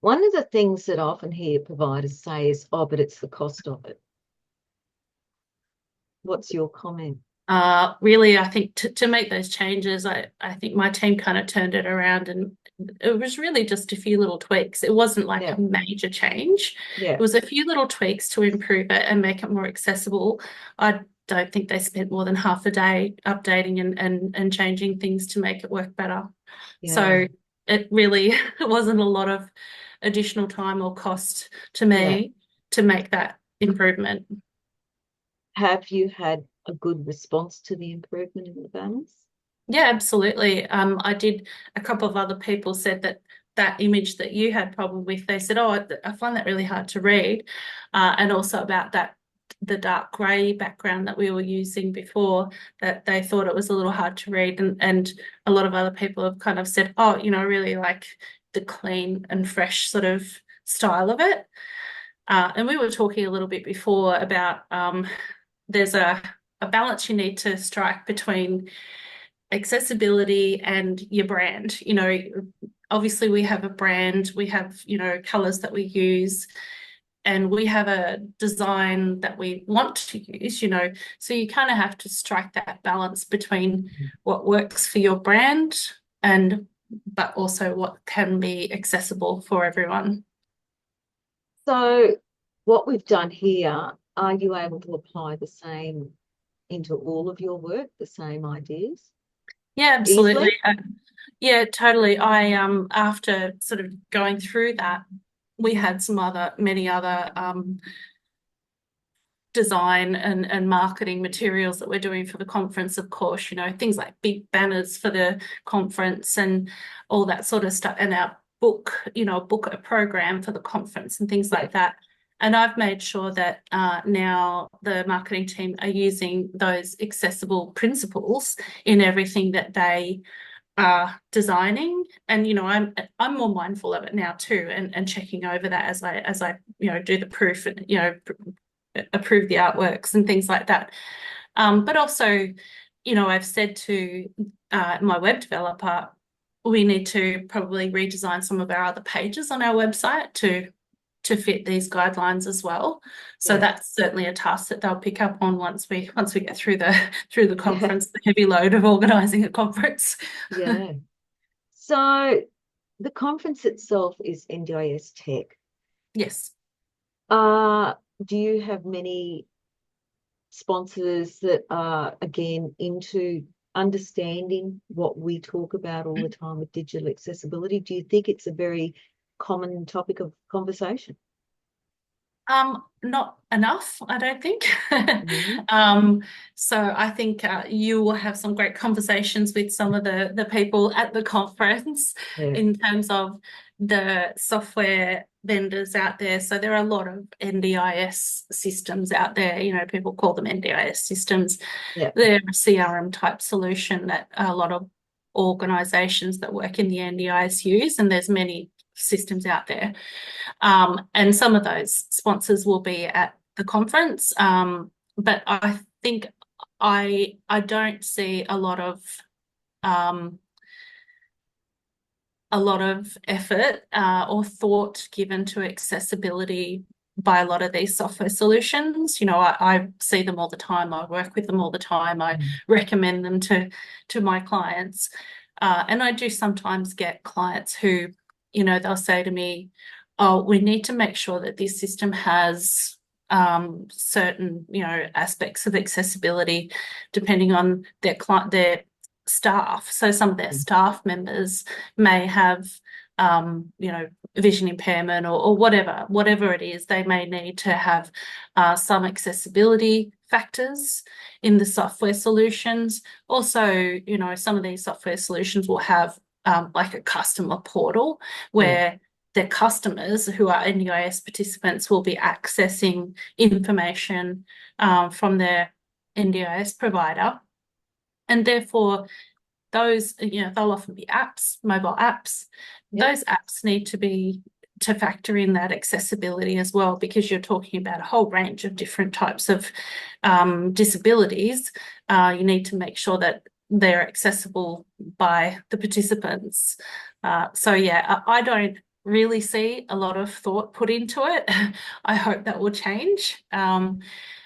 One of the things that I often hear providers say is, oh, but it's the cost of it. What's your comment? Really, I think to make those changes, I think my team kind of turned it around, and it was really just a few little tweaks. It wasn't like Yeah, a major change. It yeah, was a few little tweaks to improve it and make it more accessible. I don't think they spent more than half a day updating and changing things to make it work better. yeah, So it really it wasn't a lot of additional time or cost to yeah. me to make that improvement. Have you had a good response to the improvement in the banners? Yeah, absolutely. I did. A couple of other people said that that image that you had problem with, they said, "Oh, I find that really hard to read," and also about that the dark grey background that we were using before, that they thought it was a little hard to read, and a lot of other people have kind of said, "Oh, I really like the clean and fresh sort of style of it." And we were talking a little bit before about there's a balance you need to strike between accessibility and your brand. Obviously we have a brand, we have, colors that we use, and we have a design that we want to use, so you kind of have to strike that balance between what works for your brand and but also what can be accessible for everyone. So, what we've done here, are you able to apply the same into all of your work, the same ideas Yeah, easily? absolutely. Yeah, totally. I after sort of going through that, we had many other design and marketing materials that we're doing for the conference, of course, things like big banners for the conference and all that sort of stuff, and our book a program for the conference and things Yeah. like that. And I've made sure that now the marketing team are using those accessible principles in everything that they are designing. And I'm more mindful of it now too, and checking over that as I do the proof and approve the artworks and things like that. But also, I've said to my web developer, we need to probably redesign some of our other pages on our website to fit these guidelines as well. So Yeah. that's certainly a task that they'll pick up on once we get through the Yeah. conference, the heavy load of organising a conference. Yeah. So the conference itself is NDIS Tech. Yes. Uh, do you have many sponsors that are again into understanding what we talk about all the time with digital accessibility? Do you think it's a very common topic of conversation? Not enough, I don't think. Mhm. Um, so I think you will have some great conversations with some of the people at the conference Yeah. in terms of the software vendors out there. So there are a lot of NDIS systems out there. People call them NDIS systems. Yeah. They're a CRM type solution that a lot of organizations that work in the NDIS use, and there's many systems out there. And some of those sponsors will be at the conference. But I think I don't see um, a lot of effort or thought given to accessibility by a lot of these software solutions. I see them all the time. I work with them all the time. I Mm. recommend them to my clients. And I do sometimes get clients who, they'll say to me, "Oh, we need to make sure that this system has certain, aspects of accessibility depending on their staff. So some of their staff members may have, vision impairment or whatever it is. They may need to have some accessibility factors in the software solutions. Also, some of these software solutions will have like a customer portal Yeah. where their customers who are NDIS participants will be accessing information from their NDIS provider. And therefore, those, they'll often be apps, mobile apps. Yep. Those apps need to factor in that accessibility as well, because you're talking about a whole range of different types of disabilities. You need to make sure that they're accessible by the participants. So yeah, I don't really see a lot of thought put into it. I hope that will change,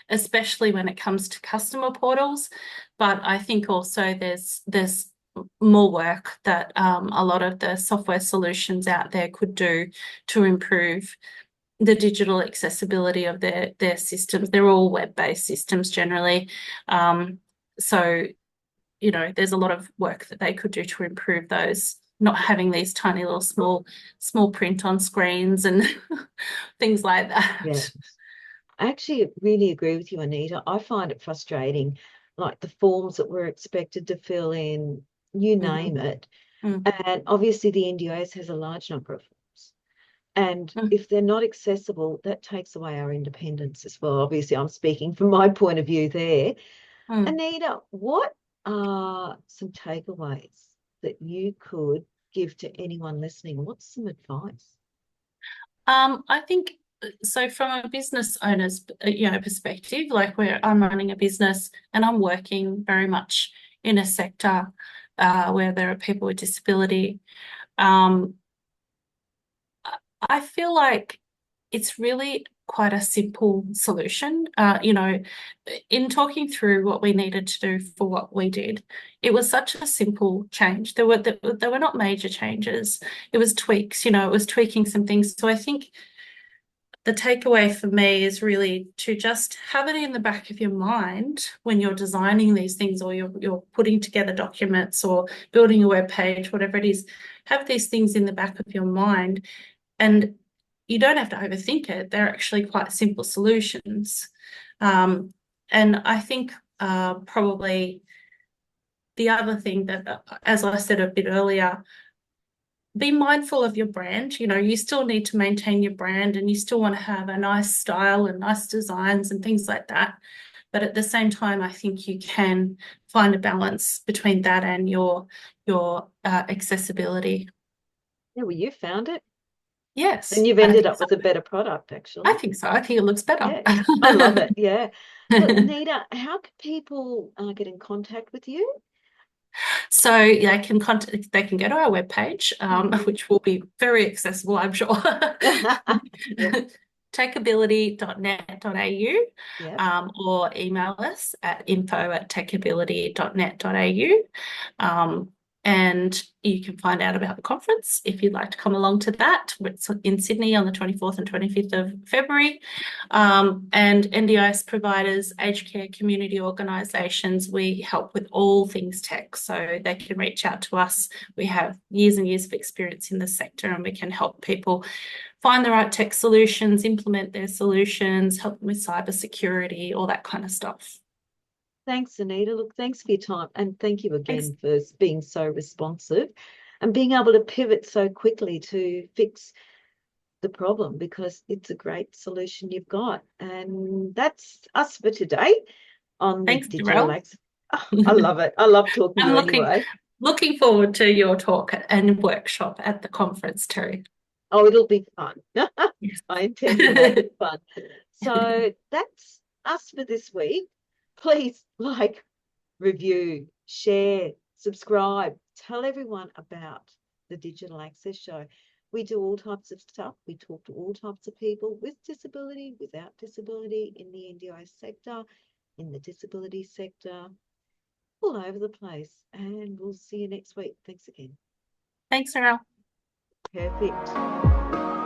especially when it comes to customer portals. But I think also there's more work that a lot of the software solutions out there could do to improve the digital accessibility of their systems. They're all web-based systems generally. So, you know, there's a lot of work that they could do to improve those, not having these tiny little small print on screens and things like Yeah. that. I actually really agree with you, Anita. I find it frustrating, like the forms that we're expected to fill in, you Mhm. name it. Mm, And obviously the NDIS has a large number of forms. And mm, if they're not accessible, that takes away our independence as well. Obviously, I'm speaking from my point of view there. mm. Anita, what are some takeaways that you could give to anyone listening? What's some advice? I think so from a business owner's perspective, like where I'm running a business and I'm working very much in a sector where there are people with disability. Um, I feel like it's really quite a simple solution. In talking through what we needed to do for what we did, it was such a simple change. There were not major changes. It was tweaks, it was tweaking some things. So I think the takeaway for me is really to just have it in the back of your mind when you're designing these things or you're putting together documents or building a web page, whatever it is, have these things in the back of your mind, and you don't have to overthink it. They're actually quite simple solutions. Um, and I think probably the other thing that, as I said a bit earlier, be mindful of your brand. You still need to maintain your brand and you still want to have a nice style and nice designs and things like that. But at the same time, I think you can find a balance between that and your accessibility. Yeah, well, you found it and Yes, you've I ended think up so. with a better product, I actually. think so. I think it looks better. Yeah, I love it. Yeah. Look, Anita, how can people get in contact with you? So they can go to our webpage, Mhm. which will be very accessible, I'm sure. Yep, Techability.net.au, yep. or email us at info@techability.net.au. And you can find out about the conference if you'd like to come along to that. It's in Sydney on the 24th and 25th of February. And NDIS providers, aged care community organisations, we help with all things tech. So they can reach out to us. We have years and years of experience in the sector and we can help people find the right tech solutions, implement their solutions, help them with cybersecurity, all that kind of stuff. Thanks, Anita. Look, thanks for your time. And thank you Thanks. again for being so responsive and being able to pivot so quickly to fix the problem because it's a great solution you've got. And that's us for today on the Thanks, Digital Darrell. Access. Oh, I love it. I love talking to I'm you looking anyway. looking forward to your talk and workshop at the conference too. Oh, it'll be fun. Yes. I intend to make it fun. So that's us for this week. Please like, review, share, subscribe, tell everyone about the Digital Access Show. We do all types of stuff. We talk to all types of people with disability, without disability, in the NDI sector, in the disability sector, all over the place. And we'll see you next week. Thanks again. Thanks, Sarah. Perfect.